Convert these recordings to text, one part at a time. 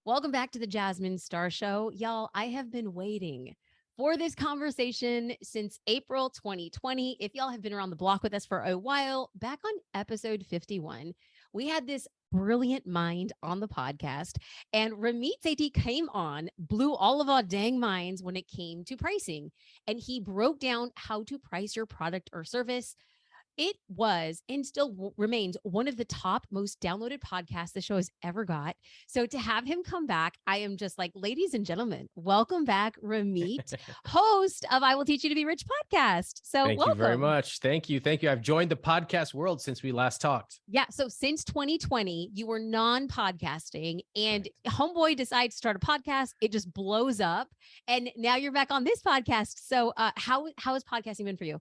Welcome back to the Jasmine Star Show. Y'all, I have been waiting for this conversation since April 2020. If y'all have been around the block with us for a while, back on episode 51, we had this brilliant mind on the podcast, and Ramit Sethi came on, blew all of our dang minds when it came to pricing. And he broke down how to price your product or service. It was and still remains one of the top most downloaded podcasts the show has ever got. So to have him come back, I am just like, ladies and gentlemen, welcome back, Ramit, host of I Will Teach You to Be Rich podcast. So Thank welcome. you very much. Thank you. Thank you. I've joined the podcast world since we last talked. Yeah. So since 2020, you were non-podcasting and Homeboy decides to start a podcast. It just blows up. And now you're back on this podcast. So how has podcasting been for you?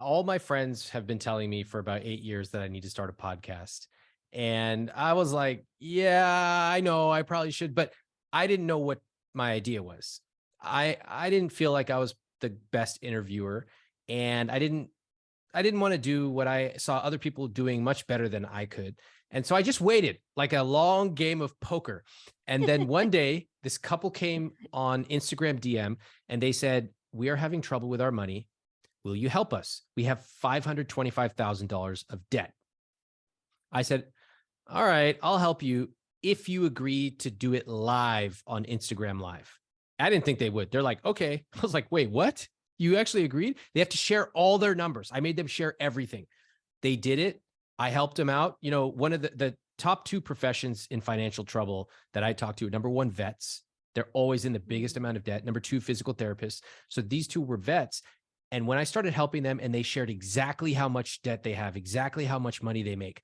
All my friends have been telling me for about 8 years that I need to start a podcast. And I was like, yeah, I know I probably should, but I didn't know what my idea was. I didn't feel like I was the best interviewer, and I didn't want to do what I saw other people doing much better than I could. And so I just waited like a long game of poker. And then one day this couple came on Instagram DM and they said, "We are having trouble with our money. Will you help us? We have $525,000 of debt." I said, "All right, I'll help you if you agree to do it live on Instagram Live." I didn't think they would. They're like, "Okay." I was like, "Wait, what? You actually agreed?" They have to share all their numbers. I made them share everything. They did it. I helped them out. You know, one of the top two professions in financial trouble that I talk to, number one, vets. They're always in the biggest amount of debt. Number two, physical therapists. So these two were vets. And when I started helping them and they shared exactly how much debt they have, exactly how much money they make,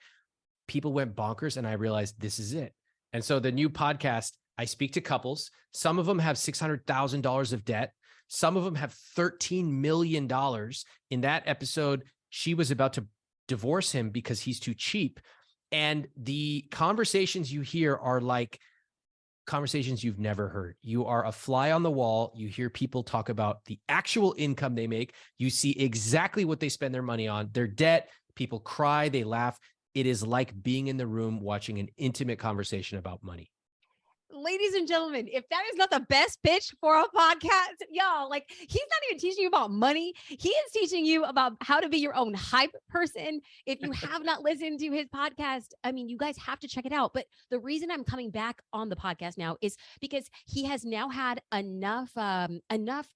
people went bonkers and I realized this is it. And so the new podcast, I speak to couples. Some of them have $600,000 of debt. Some of them have $13 million. In that episode, she was about to divorce him because he's too cheap. And the conversations you hear are like conversations you've never heard. You are a fly on the wall. You hear people talk about the actual income they make. You see exactly what they spend their money on, their debt. People cry, they laugh. It is like being in the room watching an intimate conversation about money. Ladies and gentlemen, if that is not the best pitch for a podcast, y'all, like he's not even teaching you about money. He is teaching you about how to be your own hype person. If you have not listened to his podcast, I mean, you guys have to check it out. But the reason I'm coming back on the podcast now is because he has now had enough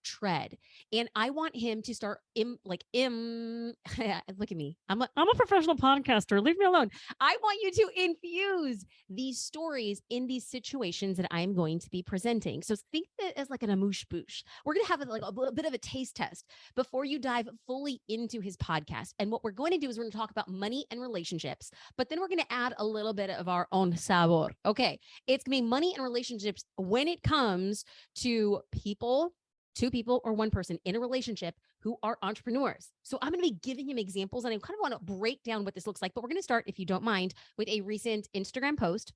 tread, and I want him to start look at me. I'm a professional podcaster. Leave me alone. I want you to infuse these stories in these situations that I'm going to be presenting. So think of it as like an amoosh boosh. We're going to have like a bit of a taste test before you dive fully into his podcast. And what we're going to do is we're going to talk about money and relationships, but then we're going to add a little bit of our own sabor. Okay. It's going to be money and relationships when it comes to people, two people or one person in a relationship who are entrepreneurs. So I'm going to be giving him examples and I kind of want to break down what this looks like, but we're going to start, if you don't mind, with a recent Instagram post.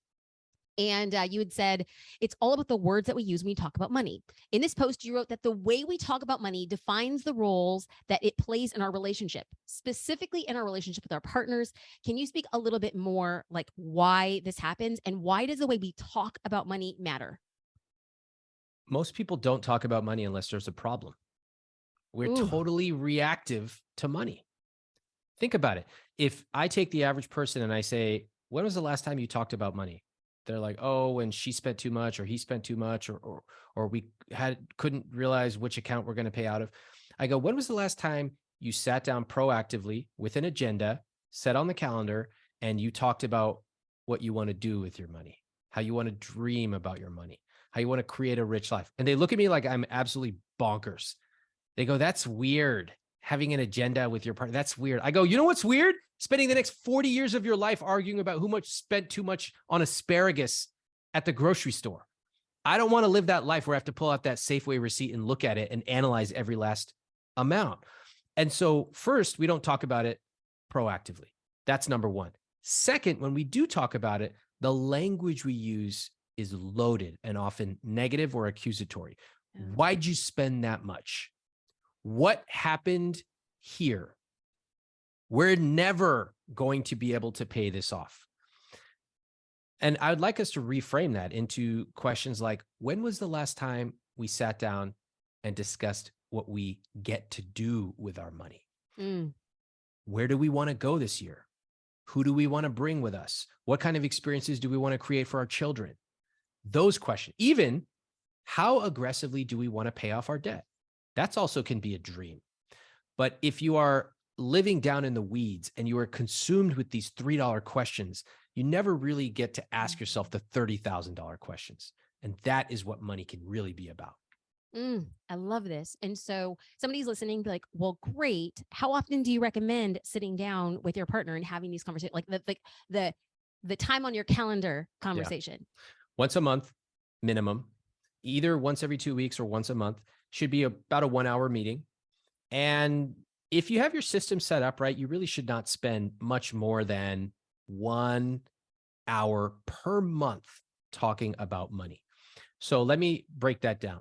And you had said, it's all about the words that we use when we talk about money. In this post, you wrote that the way we talk about money defines the roles that it plays in our relationship, specifically in our relationship with our partners. Can you speak a little bit more like why this happens and why does the way we talk about money matter? Most people don't talk about money unless there's a problem. We're totally reactive to money. Think about it. If I take the average person and I say, "When was the last time you talked about money?" They're like, "Oh, when she spent too much or he spent too much or we couldn't realize which account we're going to pay out of." I go, "When was the last time you sat down proactively with an agenda, set on the calendar, and you talked about what you want to do with your money, how you want to dream about your money, how you want to create a rich life?" And they look at me like I'm absolutely bonkers. They go, "That's weird. Having an agenda with your partner, that's weird." I go, "You know what's weird? Spending the next 40 years of your life arguing about who much spent too much on asparagus at the grocery store. I don't want to live that life where I have to pull out that Safeway receipt and look at it and analyze every last amount." And so first, we don't talk about it proactively. That's number one. Second, when we do talk about it, the language we use is loaded and often negative or accusatory. Why'd you spend that much? What happened here? We're never going to be able to pay this off. And I would like us to reframe that into questions like, when was the last time we sat down and discussed what we get to do with our money? Mm. Where do we want to go this year? Who do we want to bring with us? What kind of experiences do we want to create for our children? Those questions. Even how aggressively do we want to pay off our debt? That's also can be a dream. But if you are living down in the weeds and you are consumed with these $3 questions, you never really get to ask yourself the $30,000 questions. And that is what money can really be about. I love this. And so somebody's listening, be like, well, great. How often do you recommend sitting down with your partner and having these conversations? Like the time on your calendar conversation. Yeah. Once a month, minimum, either once every 2 weeks or once a month, should be about a 1 hour meeting. And if you have your system set up right, you really should not spend much more than 1 hour per month talking about money. So let me break that down.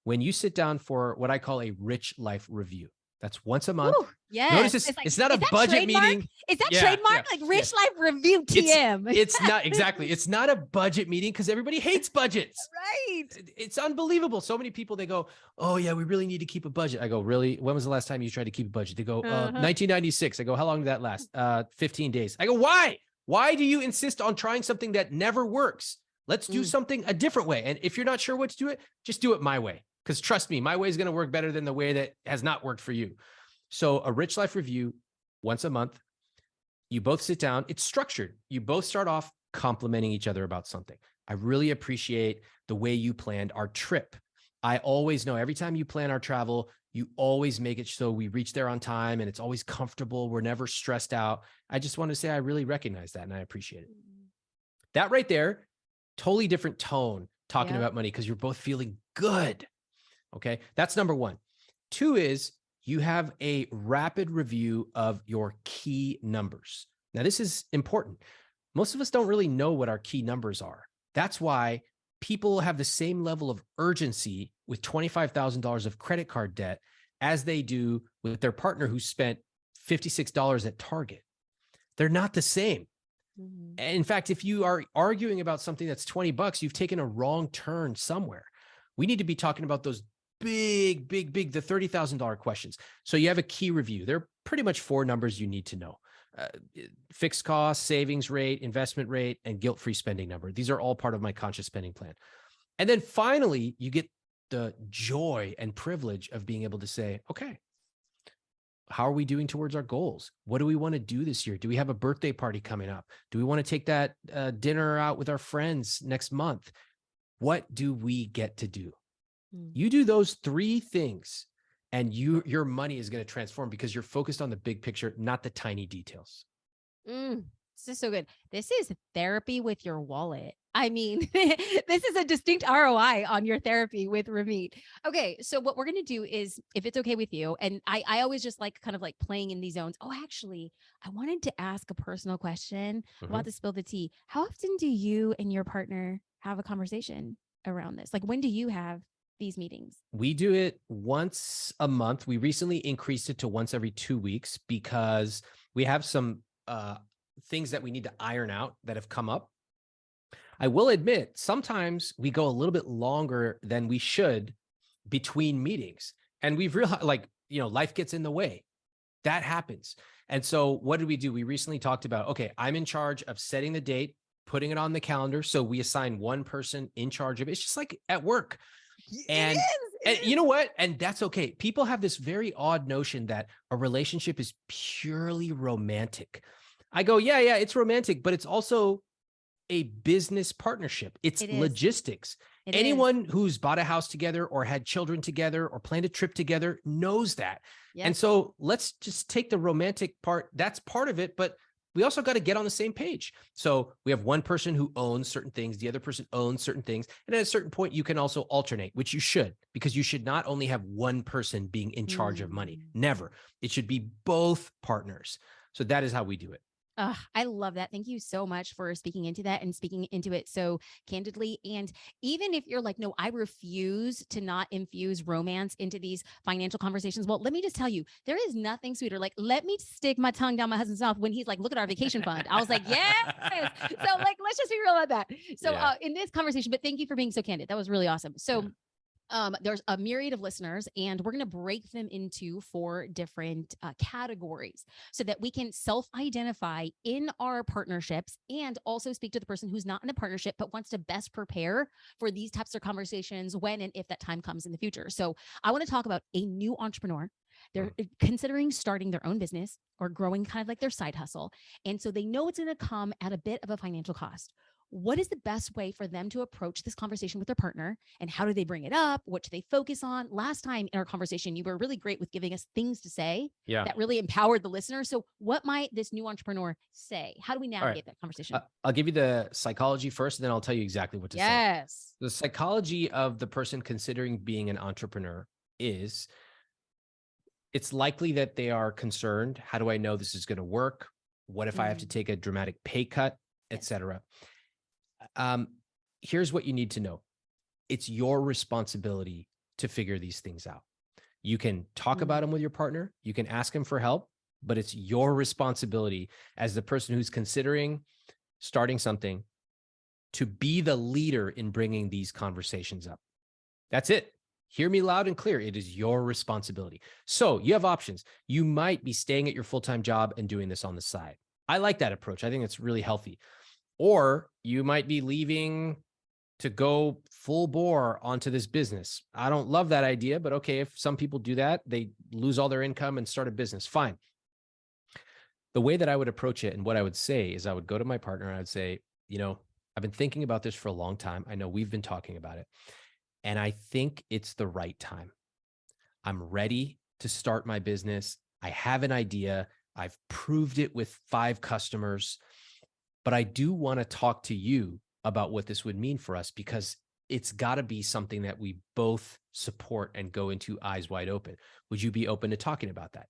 When you sit down for what I call a rich life review, that's once a month. Ooh, yes. Notice this, it's not a budget meeting. Is that trademark? Like Rich Life Review TM. It's not exactly. It's not a budget meeting because everybody hates budgets. Right. It's unbelievable. So many people, they go, oh yeah, we really need to keep a budget. I go, really? When was the last time you tried to keep a budget? They go, 1996. I go, how long did that last? 15 days. I go, why? Why do you insist on trying something that never works? Let's do something a different way. And if you're not sure what to do it, just do it my way. Because trust me, my way is going to work better than the way that has not worked for you. So a Rich Life Review once a month, you both sit down. It's structured. You both start off complimenting each other about something. I really appreciate the way you planned our trip. I always know every time you plan our travel, you always make it so we reach there on time and it's always comfortable. We're never stressed out. I just want to say I really recognize that and I appreciate it. That right there, totally different tone talking about money because you're both feeling good. Okay, that's number one. Two is you have a rapid review of your key numbers. Now, this is important. Most of us don't really know what our key numbers are. That's why people have the same level of urgency with $25,000 of credit card debt as they do with their partner who spent $56 at Target. They're not the same. Mm-hmm. In fact, if you are arguing about something that's $20, you've taken a wrong turn somewhere. We need to be talking about those big, the $30,000 questions. So you have a key review. There are pretty much 4 numbers you need to know. Fixed cost, savings rate, investment rate, and guilt-free spending number. These are all part of my conscious spending plan. And then finally, you get the joy and privilege of being able to say, okay, how are we doing towards our goals? What do we want to do this year? Do we have a birthday party coming up? Do we want to take that dinner out with our friends next month? What do we get to do? You do those 3 things and your money is going to transform because you're focused on the big picture, not the tiny details. This is so good. This is therapy with your wallet. I mean, this is a distinct ROI on your therapy with Ramit. Okay, so what we're going to do is, if it's okay with you, and I always just like kind of like playing in these zones. Oh, actually, I wanted to ask a personal question about to spill the tea. How often do you and your partner have a conversation around this? Like, when do you have these meetings? We do it once a month. We recently increased it to once every 2 weeks because we have some things that we need to iron out that have come up. I will admit, sometimes we go a little bit longer than we should between meetings. And we've realized, like, life gets in the way. That happens. And so what did we do? We recently talked about, okay, I'm in charge of setting the date, putting it on the calendar. So we assign one person in charge of it. It's just like at work. And you know what? And that's okay. People have this very odd notion that a relationship is purely romantic. I go, yeah, it's romantic, but it's also a business partnership. It's logistics. Anyone who's bought a house together or had children together or planned a trip together knows that. Yep. And so let's just take the romantic part. That's part of it, but we also got to get on the same page. So we have one person who owns certain things. The other person owns certain things. And at a certain point, you can also alternate, which you should, because you should not only have one person being in charge of money. Never. It should be both partners. So that is how we do it. I love that. Thank you so much for speaking into that and speaking into it so candidly. And even if you're like, no, I refuse to not infuse romance into these financial conversations. Well, let me just tell you, there is nothing sweeter. Like, let me stick my tongue down my husband's mouth when he's like, look at our vacation fund. I was like, yes. So like, let's just be real about that. So Yeah. in this conversation, but thank you for being so candid. That was really awesome. So Yeah. there's a myriad of listeners, and we're going to break them into 4 different categories so that we can self identify in our partnerships and also speak to the person who's not in a partnership but wants to best prepare for these types of conversations when and if that time comes in the future. So, I want to talk about a new entrepreneur. They're considering starting their own business or growing kind of like their side hustle. And so they know it's going to come at a bit of a financial cost. What is the best way for them to approach this conversation with their partner, and how do they bring it up? What do they focus on? Last time in our conversation, you were really great with giving us things to say Yeah. that really empowered the listener. So what might this new entrepreneur say? How do we All navigate right. that conversation? I'll give you the psychology first, and then I'll tell you exactly what to say. Yes. The psychology of the person considering being an entrepreneur is it's likely that they are concerned. How do I know this is going to work? What if I have to take a dramatic pay cut, Yes. etc.? Here's what you need to know. It's your responsibility to figure these things out. You can talk about them with your partner. You can ask him for help, but it's your responsibility as the person who's considering starting something to be the leader in bringing these conversations up. That's it. Hear me loud and clear. It is your responsibility. So you have options. You might be staying at your full-time job and doing this on the side. I like that approach. I think it's really healthy. Or you might be leaving to go full bore onto this business. I don't love that idea, but okay, if some people do that, they lose all their income and start a business, fine. The way that I would approach it and what I would say is I would go to my partner and I'd say, I've been thinking about this for a long time. I know we've been talking about it, and I think it's the right time. I'm ready to start my business. I have an idea. I've proved it with 5 customers, but I do want to talk to you about what this would mean for us, because it's got to be something that we both support and go into eyes wide open. Would you be open to talking about that?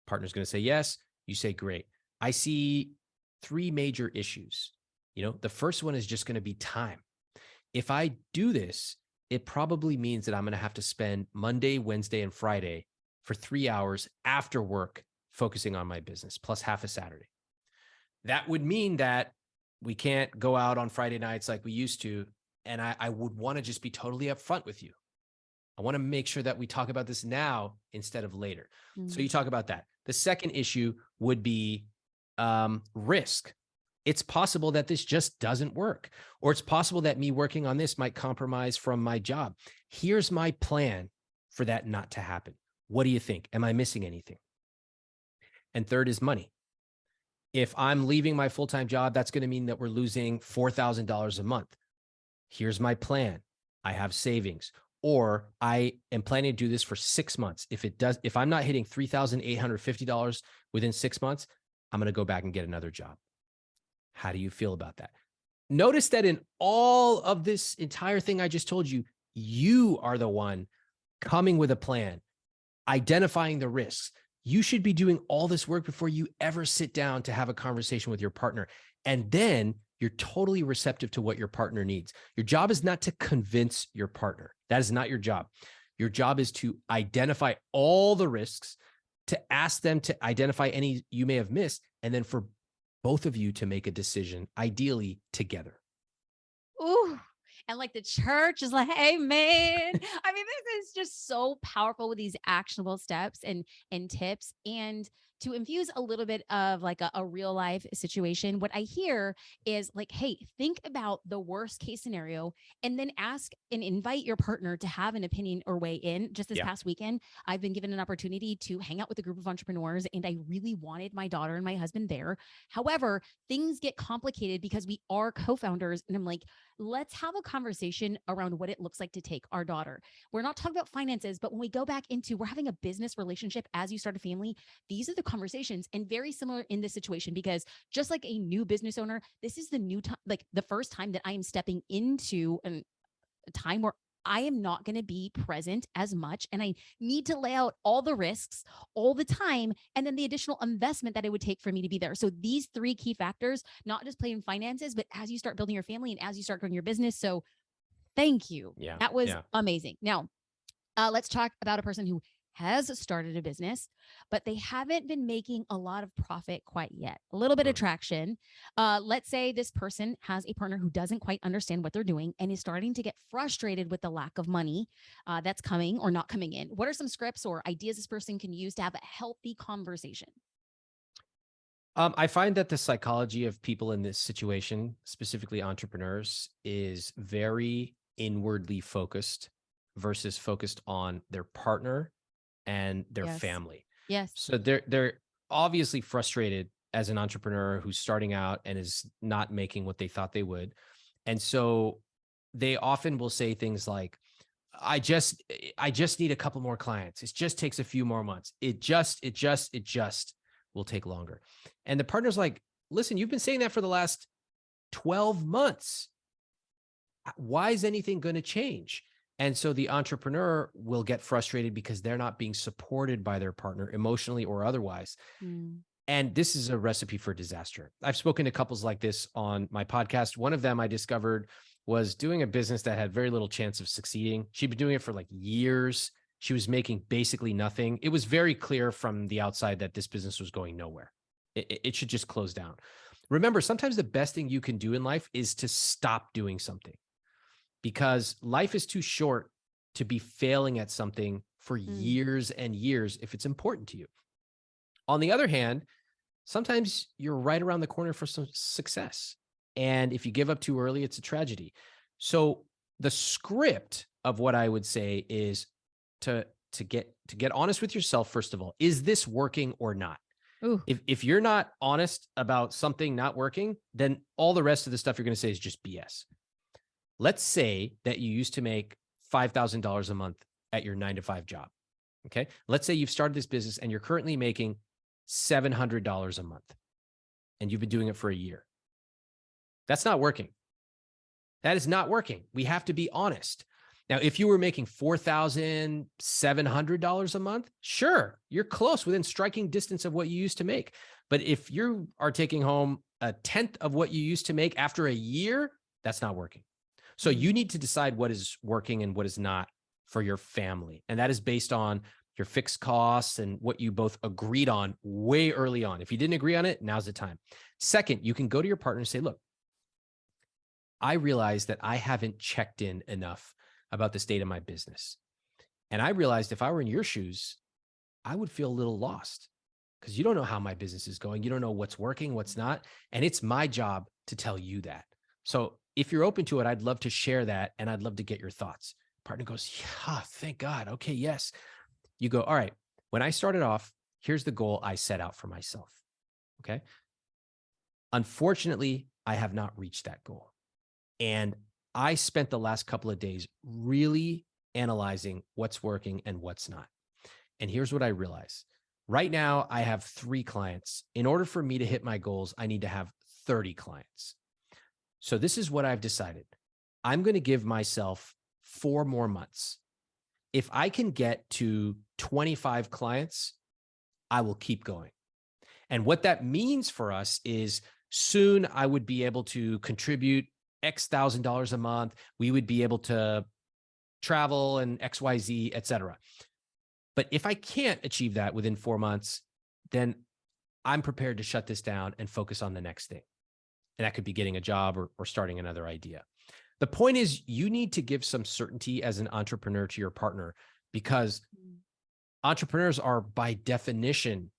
Partner's going to say yes. You say, great. I see 3 major issues. The first one is just going to be time. If I do this, it probably means that I'm going to have to spend Monday, Wednesday, and Friday for 3 hours after work focusing on my business, plus half a Saturday. That would mean that we can't go out on Friday nights like we used to. And I would want to just be totally upfront with you. I want to make sure that we talk about this now instead of later. So you talk about that. The second issue would be risk. It's possible that this just doesn't work, or it's possible that me working on this might compromise from my job. Here's my plan for that not to happen. What do you think? Am I missing anything? And third is money. If I'm leaving my full-time job, that's going to mean that we're losing $4,000 a month. Here's my plan. I have savings, or I am planning to do this for 6 months. If I'm not hitting $3,850 within 6 months, I'm going to go back and get another job. How do you feel about that? Notice that in all of this entire thing I just told you, you are the one coming with a plan, identifying the risks. You should be doing all this work before you ever sit down to have a conversation with your partner. And then you're totally receptive to what your partner needs. Your job is not to convince your partner. That is not your job. Your job is to identify all the risks, to ask them to identify any you may have missed, and then for both of you to make a decision, ideally together. Ooh. And like the church is like, hey, man. I mean, this is just so powerful with these actionable steps and tips. And to infuse a little bit of like a real life situation, what I hear is like, hey, think about the worst case scenario and then ask and invite your partner to have an opinion or weigh in. Just this past weekend, I've been given an opportunity to hang out with a group of entrepreneurs, and I really wanted my daughter and my husband there. However, things get complicated because we are co-founders, and I'm like, let's have a conversation around what it looks like to take our daughter. We're not talking about finances, but when we go back into we're having a business relationship as you start a family, these are the conversations. And very similar in this situation, because just like a new business owner, this is the new time, like the first time that I am stepping into a time where I am not going to be present as much. And I need to lay out all the risks all the time. And then the additional investment that it would take for me to be there. So these three key factors, not just playing finances, but as you start building your family and as you start growing your business. So thank you. Yeah. That was Yeah. amazing. Now, let's talk about a person who has started a business, but they haven't been making a lot of profit quite yet. A little bit of traction. Let's say this person has a partner who doesn't quite understand what they're doing and is starting to get frustrated with the lack of money that's coming or not coming in. What are some scripts or ideas this person can use to have a healthy conversation? I find that the psychology of people in this situation, specifically entrepreneurs, is very inwardly focused versus focused on their partner and their Yes. family. Yes. So they're obviously frustrated as an entrepreneur who's starting out and is not making what they thought they would. And so they often will say things like, I just need a couple more clients. It just takes a few more months. It just will take longer. And the partner's like, listen, you've been saying that for the last 12 months. Why is anything going to change? And so the entrepreneur will get frustrated because they're not being supported by their partner emotionally or otherwise. And this is a recipe for disaster. I've spoken to couples like this on my podcast. One of them I discovered was doing a business that had very little chance of succeeding. She'd been doing it for like years. She was making basically nothing. It was very clear from the outside that this business was going nowhere. It should just close down. Remember, sometimes the best thing you can do in life is to stop doing something, because life is too short to be failing at something for years and years if it's important to you. On the other hand, sometimes you're right around the corner for some success. And if you give up too early, it's a tragedy. So the script of what I would say is to get honest with yourself. First of all, is this working or not? Ooh. If you're not honest about something not working, then all the rest of the stuff you're going to say is just BS. Let's say that you used to make $5,000 a month at your 9-to-5 job. Okay. Let's say you've started this business and you're currently making $700 a month and you've been doing it for a year. That's not working. That is not working. We have to be honest. Now, if you were making $4,700 a month, sure, you're close, within striking distance of what you used to make. But if you are taking home a tenth of what you used to make after a year, that's not working. So you need to decide what is working and what is not for your family. And that is based on your fixed costs and what you both agreed on way early on. If you didn't agree on it, now's the time. Second, you can go to your partner and say, look, I realize that I haven't checked in enough about the state of my business. And I realized if I were in your shoes, I would feel a little lost because you don't know how my business is going. You don't know what's working, what's not. And it's my job to tell you that. So if you're open to it, I'd love to share that. And I'd love to get your thoughts. Partner goes, yeah, thank God. Okay, yes. You go, all right, when I started off, here's the goal I set out for myself. Okay. Unfortunately, I have not reached that goal. And I spent the last couple of days really analyzing what's working and what's not. And here's what I realize. Right now, I have 3 clients. In order for me to hit my goals, I need to have 30 clients. So this is what I've decided. I'm going to give myself 4 more months. If I can get to 25 clients, I will keep going. And what that means for us is soon I would be able to contribute X thousand dollars a month. We would be able to travel and XYZ, et cetera. But if I can't achieve that within 4 months, then I'm prepared to shut this down and focus on the next thing. And that could be getting a job or starting another idea. The point is, you need to give some certainty as an entrepreneur to your partner, because entrepreneurs are by definition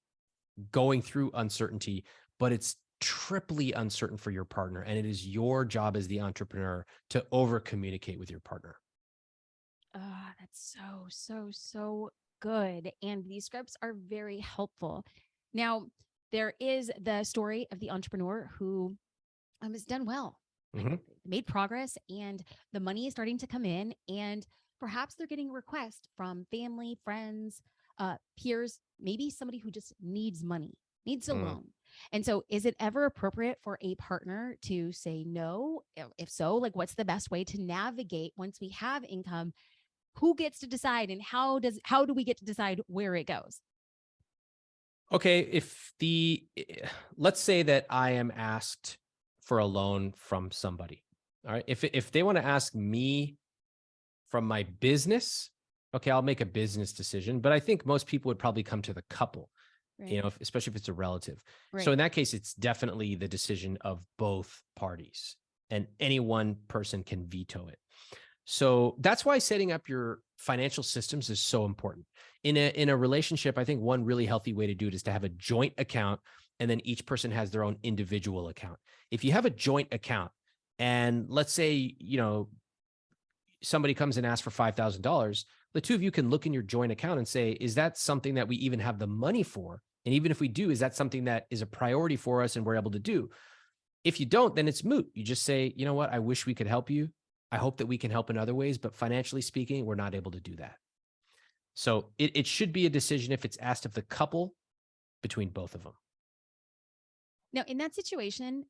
going through uncertainty, but it's triply uncertain for your partner. And it is your job as the entrepreneur to over communicate with your partner. That's so good. And these scripts are very helpful. Now, there is the story of the entrepreneur who has done well, made progress, and the money is starting to come in, and perhaps they're getting a request from family, friends, peers, maybe somebody who just needs money, needs a loan. And so is it ever appropriate for a partner to say no? If so, like what's the best way to navigate once we have income? Who gets to decide and how do we get to decide where it goes? Okay, let's say that I am asked for a loan from somebody. All right. If they want to ask me from my business, okay, I'll make a business decision. But I think most people would probably come to the couple, Right. especially if it's a relative. So Right. in that case, it's definitely the decision of both parties, and any one person can veto it. So that's why setting up your financial systems is so important. In a relationship, I think one really healthy way to do it is to have a joint account, and then each person has their own individual account. If you have a joint account, and let's say, somebody comes and asks for $5,000, the two of you can look in your joint account and say, is that something that we even have the money for? And even if we do, is that something that is a priority for us and we're able to do? If you don't, then it's moot. You just say, you know what? I wish we could help you. I hope that we can help in other ways, but financially speaking, we're not able to do that. So it should be a decision, if it's asked of the couple, between both of them. Now, in that situation,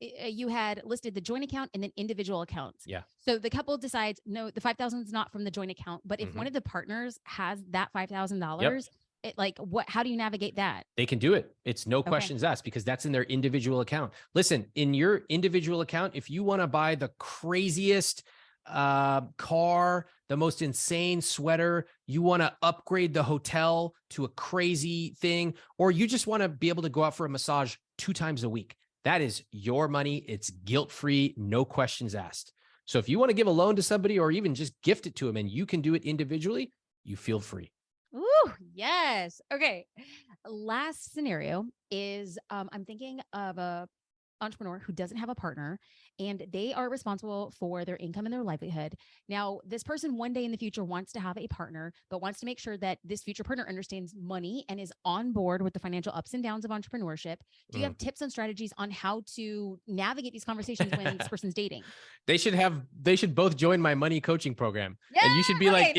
you had listed the joint account and then individual accounts. Yeah. So the couple decides, no, the 5,000 is not from the joint account. But if one of the partners has that $5,000, how do you navigate that? They can do it. It's no questions asked, because that's in their individual account. Listen, in your individual account, if you want to buy the craziest car, the most insane sweater, you want to upgrade the hotel to a crazy thing, or you just want to be able to go out for a massage 2 times a week, that is your money. It's guilt-free, no questions asked. So if you want to give a loan to somebody or even just gift it to them and you can do it individually, you feel free. Ooh, yes. Okay. Last scenario is I'm thinking of a entrepreneur who doesn't have a partner and they are responsible for their income and their livelihood. Now, this person one day in the future wants to have a partner, but wants to make sure that this future partner understands money and is on board with the financial ups and downs of entrepreneurship. Do you have tips and strategies on how to navigate these conversations when this person's dating? They should both join my money coaching program. Yeah, and you should be like,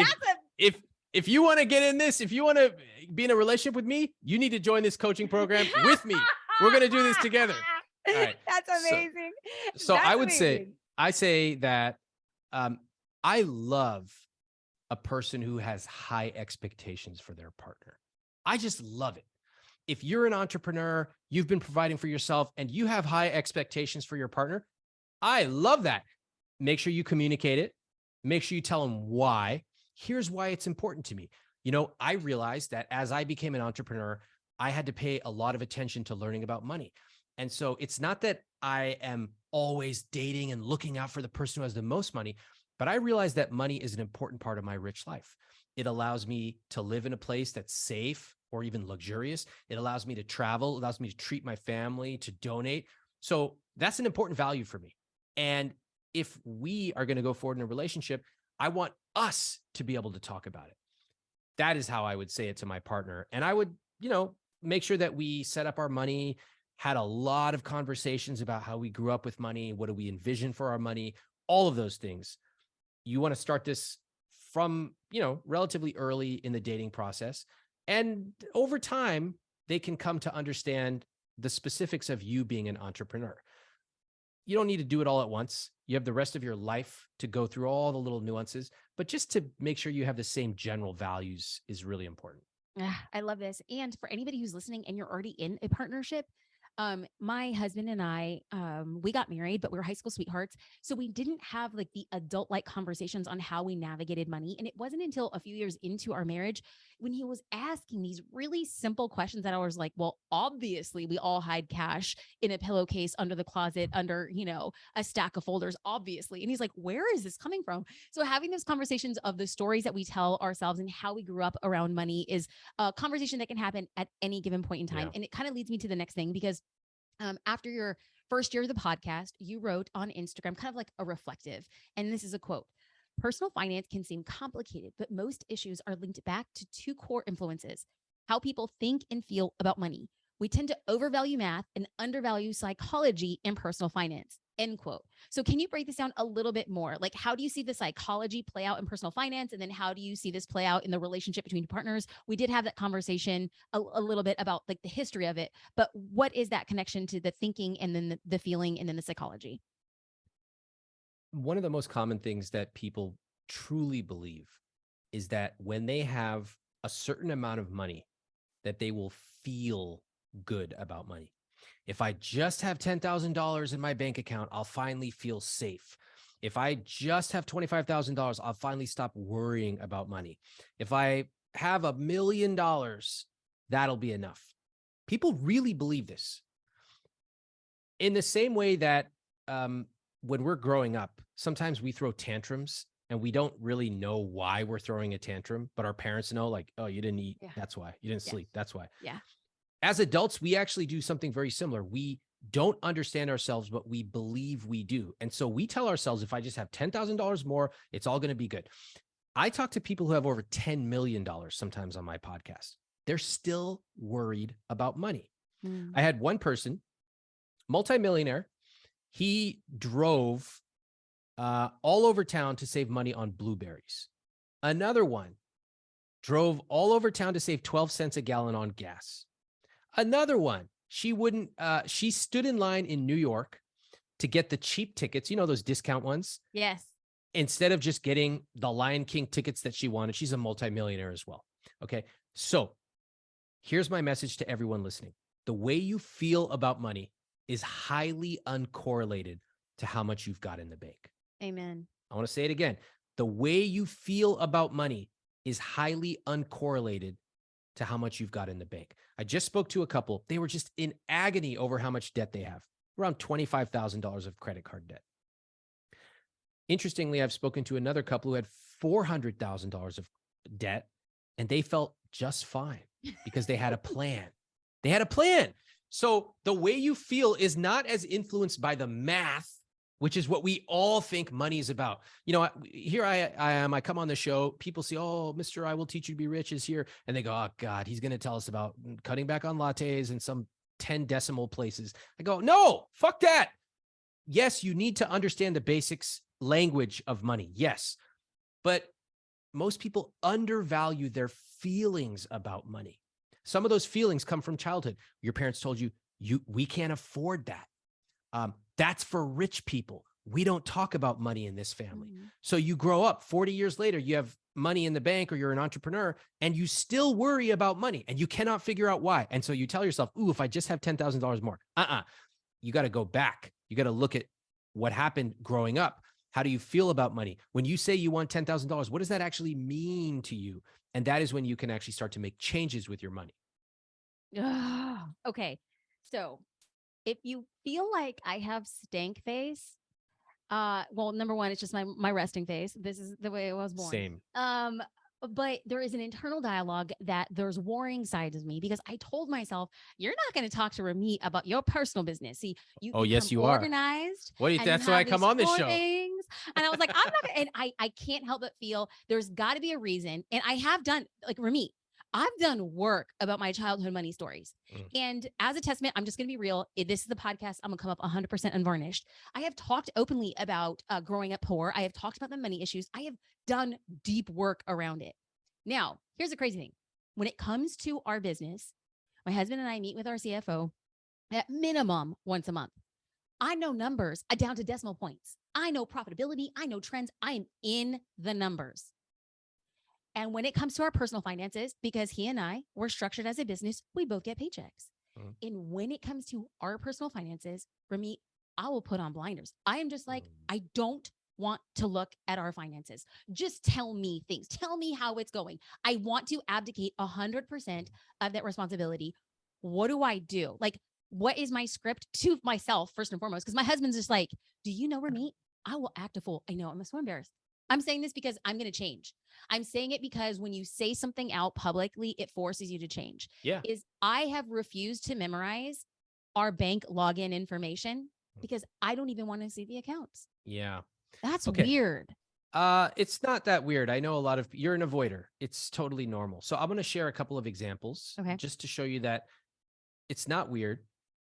if you want to get in this, if you want to be in a relationship with me, you need to join this coaching program with me. We're going to do this together. All right. That's amazing. So I say that I love a person who has high expectations for their partner. I just love it. If you're an entrepreneur, you've been providing for yourself and you have high expectations for your partner, I love that. Make sure you communicate it. Make sure you tell them why. Here's why it's important to me. I realized that as I became an entrepreneur, I had to pay a lot of attention to learning about money. And so it's not that I am always dating and looking out for the person who has the most money, but I realized that money is an important part of my rich life. It allows me to live in a place that's safe or even luxurious. It allows me to travel, allows me to treat my family, to donate. So that's an important value for me. And if we are going to go forward in a relationship, I want us to be able to talk about it. That is how I would say it to my partner. And I would, make sure that we set up our money, had a lot of conversations about how we grew up with money. What do we envision for our money? All of those things. You want to start this from, relatively early in the dating process. And over time, they can come to understand the specifics of you being an entrepreneur. You don't need to do it all at once. You have the rest of your life to go through all the little nuances, but just to make sure you have the same general values is really important. I love this. And for anybody who's listening and you're already in a partnership, my husband and I, we got married, but we were high school sweethearts. So we didn't have like the adult-like conversations on how we navigated money. And it wasn't until a few years into our marriage when he was asking these really simple questions that I was like, well, obviously we all hide cash in a pillowcase under the closet, under, a stack of folders, obviously. And he's like, where is this coming from? So having those conversations of the stories that we tell ourselves and how we grew up around money is a conversation that can happen at any given point in time. Yeah. And it kind of leads me to the next thing, because after your first year of the podcast, you wrote on Instagram kind of like a reflective, and this is a quote: "Personal finance can seem complicated, but most issues are linked back to 2 core influences: how people think and feel about money. We tend to overvalue math and undervalue psychology in personal finance. end quote. So can you break this down a little bit more? Like, how do you see the psychology play out in personal finance? And then how do you see this play out in the relationship between partners? We did have that conversation a little bit about like the history of it, but what is that connection to the thinking and then the feeling and then the psychology? One of the most common things that people truly believe is that when they have a certain amount of money, that they will feel good about money. If I just have $10,000 in my bank account, I'll finally feel safe. If I just have $25,000, I'll finally stop worrying about money. If I have $1 million, that'll be enough. People really believe this. In the same way that when we're growing up, sometimes we throw tantrums and we don't really know why we're throwing a tantrum, but our parents know, like, oh, you didn't eat. Yeah. That's why. You didn't sleep. That's why. Yeah. As adults, we actually do something very similar. We don't understand ourselves, but we believe we do. And so we tell ourselves, if I just have $10,000 more, it's all going to be good. I talk to people who have over $10 million sometimes on my podcast. They're still worried about money. I had one person, multimillionaire. He drove all over town to save money on blueberries. Another one drove all over town to save 12 cents a gallon on gas. Another one, she stood in line in New York to get the cheap tickets, you know, those discount ones. Yes. Instead of just getting the Lion King tickets that she wanted. She's a multimillionaire as well. Okay. So here's my message to everyone listening. The way you feel about money is highly uncorrelated to how much you've got in the bank. Amen. I want to say it again. The way you feel about money is highly uncorrelated to how much you've got in the bank. I just spoke to a couple. They were just in agony over how much debt they have, around $25,000 of credit card debt. Interestingly, I've spoken to another couple who had $400,000 of debt, and they felt just fine because they had a plan. They had a plan. So the way you feel is not as influenced by the math, which is what we all think money is about. You know, here I am, I come on the show, people say, oh, Mr. I Will Teach You to Be Rich is here. And they go, oh God, he's going to tell us about cutting back on lattes in some 10 decimal places. I go, no, fuck that. Yes, you need to understand the basics language of money. Yes. But most people undervalue their feelings about money. Some of those feelings come from childhood. Your parents told you, we can't afford that. That's for rich people. We don't talk about money in this family. Mm-hmm. So you grow up 40 years later, you have money in the bank or you're an entrepreneur and you still worry about money and you cannot figure out why. And so you tell yourself, ooh, if I just have $10,000 more, you got to go back. You got to look at what happened growing up. How do you feel about money? When you say you want $10,000, what does that actually mean to you? And that is when you can actually start to make changes with your money. Okay. So if you feel like I have stank face, well, number one, it's just my resting face. This is the way I was born. Same. But there is an internal dialogue that there's warring sides of me because I told myself, you're not going to talk to Ramit about your personal business. See, you yes, you organized. Are. That's why I come on this show. Things. And I was like, I'm not gonna, and I can't help but feel there's got to be a reason. And I have done, like Ramit, I've done work about my childhood money stories. And as a testament, I'm just going to be real. This is the podcast. I'm going to come up 100% unvarnished. I have talked openly about growing up poor. I have talked about the money issues. I have done deep work around it. Now, here's the crazy thing. When it comes to our business, my husband and I meet with our CFO at minimum once a month. I know numbers down to decimal points. I know profitability. I know trends. I am in the numbers. And when it comes to our personal finances, because he and I were structured as a business, we both get paychecks. And when it comes to our personal finances, Ramit, I will put on blinders. I am just like, I don't want to look at our finances. Just tell me things. Tell me how it's going. I want to abdicate 100% of that responsibility. What do I do? Like, what is my script to myself, first and foremost? Because my husband's just like, do you know, Ramit? I will act a fool. I know, I'm so embarrassed. I'm saying this because I'm going to change. I'm saying it because when you say something out publicly, it forces you to change. Yeah. I have refused to memorize our bank login information because I don't even want to see the accounts. Yeah. That's weird. It's not that weird. I know you're an avoider. It's totally normal. So I'm going to share a couple of examples just to show you that it's not weird.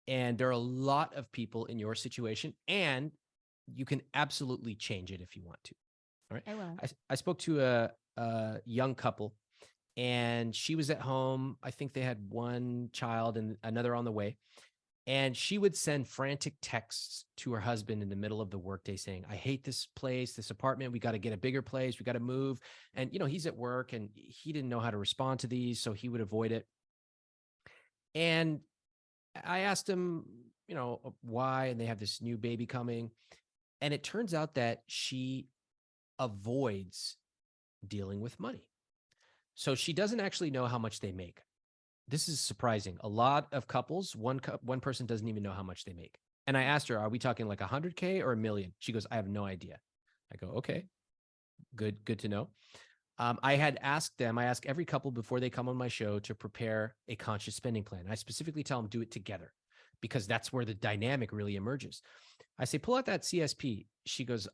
And there are a lot of people in your situation. And you can absolutely change it if you want to. All right. I will. I spoke to a young couple, and she was at home. I think they had one child and another on the way. And she would send frantic texts to her husband in the middle of the workday saying, I hate this place, this apartment. We got to get a bigger place. We got to move. And, he's at work and he didn't know how to respond to these, so he would avoid it. And I asked him, why, and they have this new baby coming. And it turns out that she avoids dealing with money. So she doesn't actually know how much they make. This is surprising. A lot of couples, one person doesn't even know how much they make. And I asked her, are we talking like 100K or a million? She goes, I have no idea. I go, okay, good to know. I ask every couple before they come on my show to prepare a conscious spending plan. I specifically tell them do it together because that's where the dynamic really emerges. I say, pull out that CSP. She goes,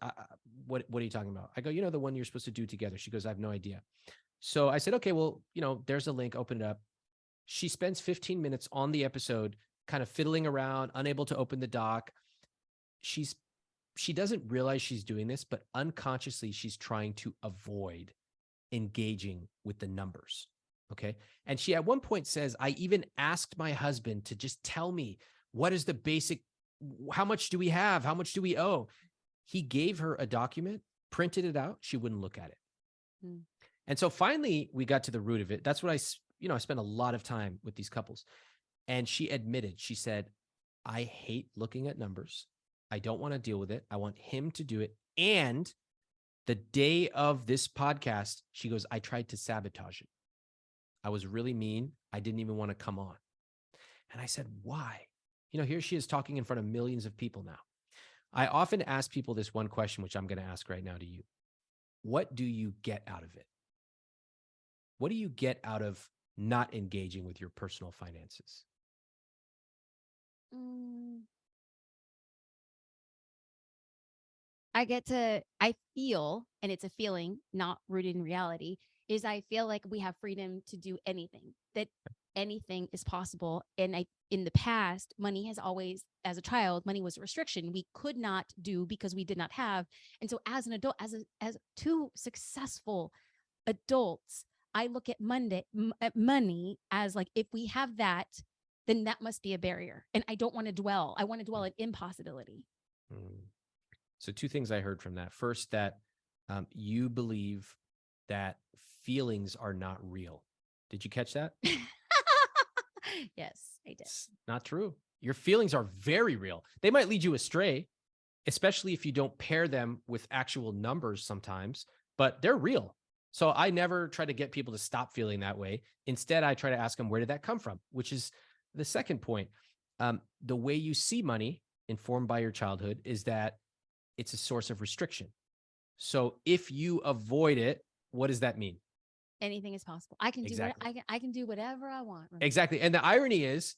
what are you talking about? I go, the one you're supposed to do together. She goes, I have no idea. So I said, okay, well, there's a link, open it up. She spends 15 minutes on the episode, kind of fiddling around, unable to open the doc. She doesn't realize she's doing this, but unconsciously she's trying to avoid engaging with the numbers. Okay. And she at one point says, I even asked my husband to just tell me what is the basic, how much do we have? How much do we owe? He gave her a document, printed it out. She wouldn't look at it. Mm. And so finally we got to the root of it. That's what I spent a lot of time with these couples. And she admitted, she said, I hate looking at numbers. I don't want to deal with it. I want him to do it. And the day of this podcast, she goes, I tried to sabotage it. I was really mean. I didn't even want to come on. And I said, why? Here she is talking in front of millions of people now. I often ask people this one question, which I'm going to ask right now to you. What do you get out of it? What do you get out of not engaging with your personal finances? I feel, and it's a feeling, not rooted in reality, is I feel like we have freedom to do anything, that anything is possible. And in the past, money has always, as a child, money was a restriction. We could not do because we did not have. And so as an adult, as two successful adults, I look at money as like, if we have that, then that must be a barrier. And I don't want to dwell. I want to dwell in impossibility. So two things I heard from that. First, that you believe that feelings are not real. Did you catch that? Yes, I did. It's not true. Your feelings are very real. They might lead you astray, especially if you don't pair them with actual numbers sometimes, but they're real. So I never try to get people to stop feeling that way. Instead, I try to ask them, where did that come from? Which is the second point. The way you see money, informed by your childhood, is that it's a source of restriction. So if you avoid it, what does that mean? Anything is possible. I can exactly. I can do whatever I want. Right? Exactly. And the irony is,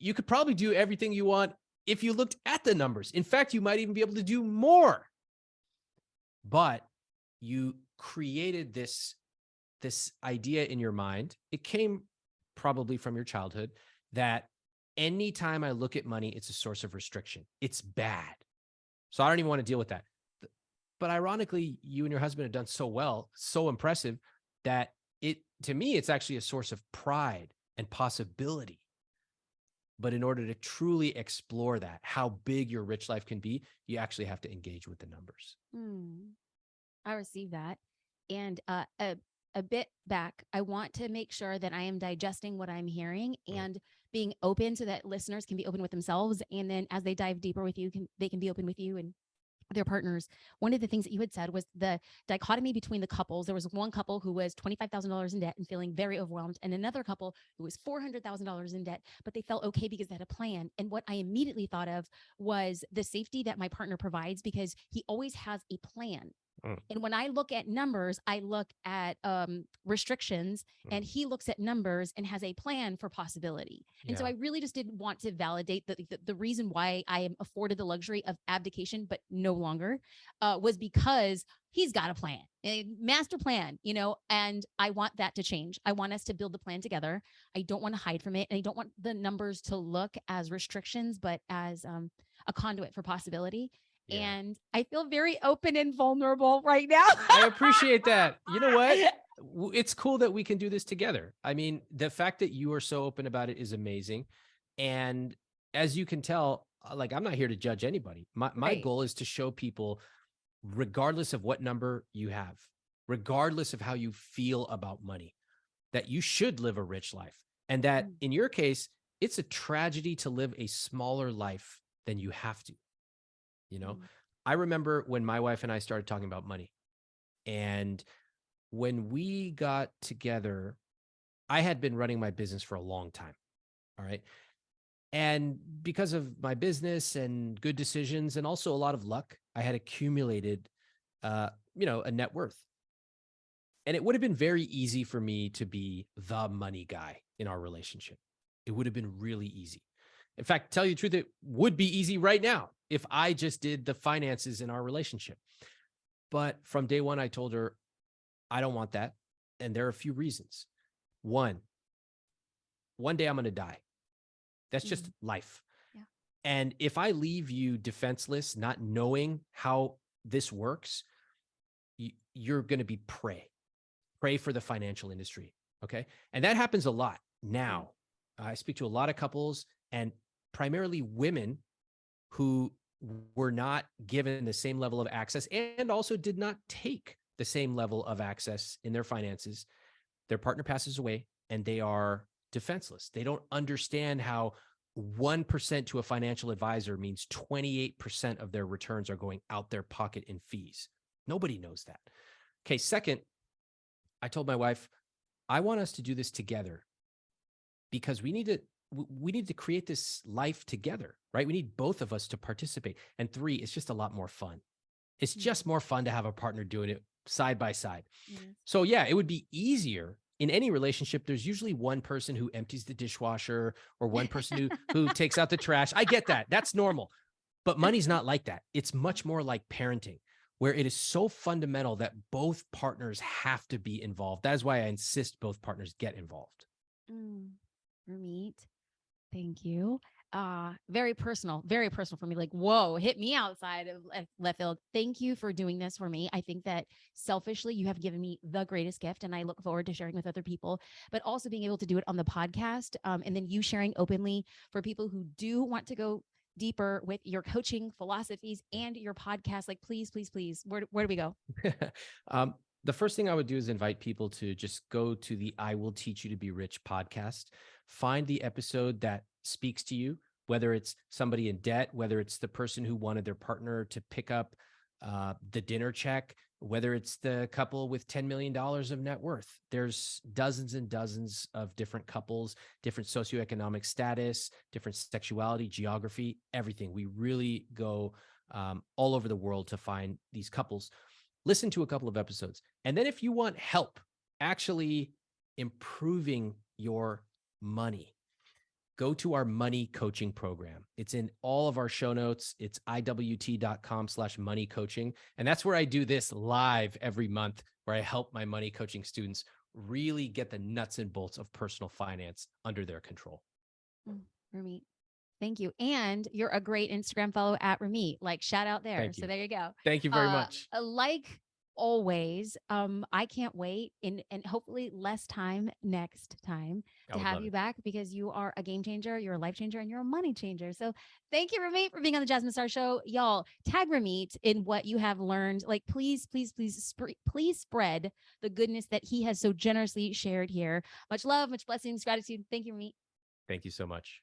you could probably do everything you want if you looked at the numbers. In fact, you might even be able to do more. But you created this idea in your mind. It came probably from your childhood that anytime I look at money, it's a source of restriction. It's bad. So I don't even want to deal with that. But ironically, you and your husband have done so well, so impressive, that to me, it's actually a source of pride and possibility. But in order to truly explore that, how big your rich life can be, you actually have to engage with the numbers. I receive that. And a bit back, I want to make sure that I am digesting what I'm hearing and being open so that listeners can be open with themselves. And then as they dive deeper with you, they can be open with you and their partners. One of the things that you had said was the dichotomy between the couples. There was one couple who was $25,000 in debt and feeling very overwhelmed, and another couple who was $400,000 in debt, but they felt okay because they had a plan. And what I immediately thought of was the safety that my partner provides, because he always has a plan. And when I look at numbers, I look at restrictions, and he looks at numbers and has a plan for possibility. And so I really just didn't want to validate the reason why I am afforded the luxury of abdication, but no longer, was because he's got a plan, a master plan, and I want that to change. I want us to build the plan together. I don't want to hide from it. And I don't want the numbers to look as restrictions, but as a conduit for possibility. Yeah. And I feel very open and vulnerable right now. I appreciate that. You know what? It's cool that we can do this together. I mean, the fact that you are so open about it is amazing. And as you can tell, like, I'm not here to judge anybody. My Right. goal is to show people, regardless of what number you have, regardless of how you feel about money, that you should live a rich life. And that Mm, in your case, it's a tragedy to live a smaller life than you have to. You know, mm, I remember when my wife and I started talking about money. And when we got together, I had been running my business for a long time. All right. And because of my business and good decisions and also a lot of luck, I had accumulated, a net worth. And it would have been very easy for me to be the money guy in our relationship. It would have been really easy. In fact, tell you the truth, it would be easy right now if I just did the finances in our relationship. But from day one, I told her, I don't want that. And there are a few reasons. One day I'm going to die. That's just mm. life. Yeah. And if I leave you defenseless, not knowing how this works, you're going to be prey for the financial industry. Okay. And that happens a lot Yeah. now. I speak to a lot of couples and primarily women who were not given the same level of access and also did not take the same level of access in their finances. Their partner passes away and they are defenseless. They don't understand how 1% to a financial advisor means 28% of their returns are going out their pocket in fees. Nobody knows that. Okay. Second, I told my wife, I want us to do this together because we need to create this life together, right? We need both of us to participate. And three, it's just a lot more fun. It's Mm, just more fun to have a partner doing it side by side. it is. So yeah, it would be easier in any relationship. There's usually one person who empties the dishwasher or one person who takes out the trash. I get that. That's normal. But money's not like that. It's much more like parenting, where it is so fundamental that both partners have to be involved. That is why I insist both partners get involved. Mm. Ramit, thank you. Very personal for me. Like, whoa, hit me outside of left field. Thank you for doing this for me. I think that selfishly, you have given me the greatest gift, and I look forward to sharing with other people, but also being able to do it on the podcast. And then you sharing openly for people who do want to go deeper with your coaching philosophies and your podcast. Like, please, please, please, where do we go? um, the first thing I would do is invite people to just go to the I Will Teach You to Be Rich podcast, find the episode that speaks to you, whether it's somebody in debt, whether it's the person who wanted their partner to pick up the dinner check, whether it's the couple with $10 million of net worth. There's dozens and dozens of different couples, different socioeconomic status, different sexuality, geography, everything. We really go all over the world to find these couples. Listen to a couple of episodes. And then if you want help actually improving your money, go to our money coaching program. It's in all of our show notes. It's iwt.com/money coaching. And that's where I do this live every month, where I help my money coaching students really get the nuts and bolts of personal finance under their control. Ramit, thank you. And you're a great Instagram follow at Ramit. Like, shout out there. Thank So you. there you go. Thank you very much. Like always, I can't wait and hopefully less time next time I to would have love you it. back, because you are a game changer, you're a life changer, and you're a money changer. So thank you, Ramit, for being on the Jasmine Star Show. Y'all, tag Ramit in what you have learned. Like, please, please, please, please spread the goodness that he has so generously shared here. Much love, much blessings, gratitude. Thank you, Ramit. Thank you so much.